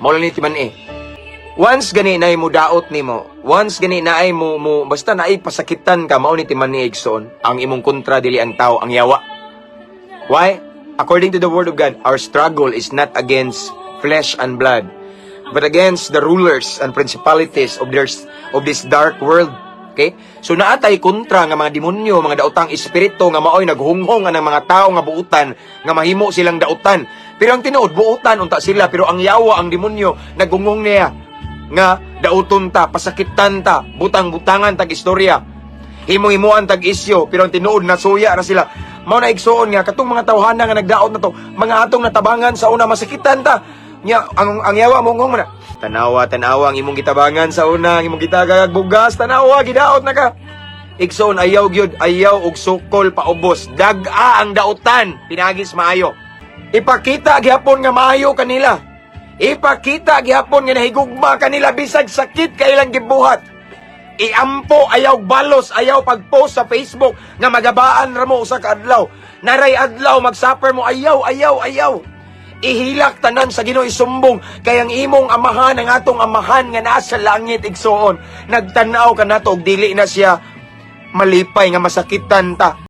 Mao lang ni timan eh. Once gani na mo daot nimo, once gani na ay mo basta na ay pasakitan ka, mao ni timan ni Igsoon, ang imong kontra dili ang tao, ang yawa. Why? According to the word of God, our struggle is not against flesh and blood, but against the rulers and principalities of this dark world. Okay? So naatay kontra nga mga demonyo, mga daotang espiritu nga maoy naghunghong ang mga tao nga buutan, nga mahimo silang daotan. Pero ang tinuod buutan unta sila, pero ang yawa, ang demonyo naghunghong niya nga dauton ta, pasakitan ta, butang-butangan tag istorya, himo-himuan tag isyo, pero ang tinuod nasuya na sila. Mao na igsuon nga katong mga tawhana nga nagdaot na to, mga atong natabangan sa una masakitan ta. Nya ang yawa monghong na. Tanawa ang imong gitabangan sa una, ang imong gitagag bugas, tanawa gidaot na ka. Igsoon ayaw gyud, ayaw og sukol paubos. Dag-a ang daotan, pinagis maayo. Ipakita gyapon nga maayo kanila. Ipakita gihapon nga nahigugma kanila bisag sakit kailang gibuhat. Iampo, ayaw balos, ayaw pag-post sa Facebook nga magabaan ra mo usa ka adlaw. Naray adlaw magsuffer mo, ayaw. Ihilak tanan sa Ginoo, isumbong kay ang imong amahan, ang atong amahan nga nasa langit igsoon. Nagtanaw ka nato og dili na siya malipay nga masakitan ta.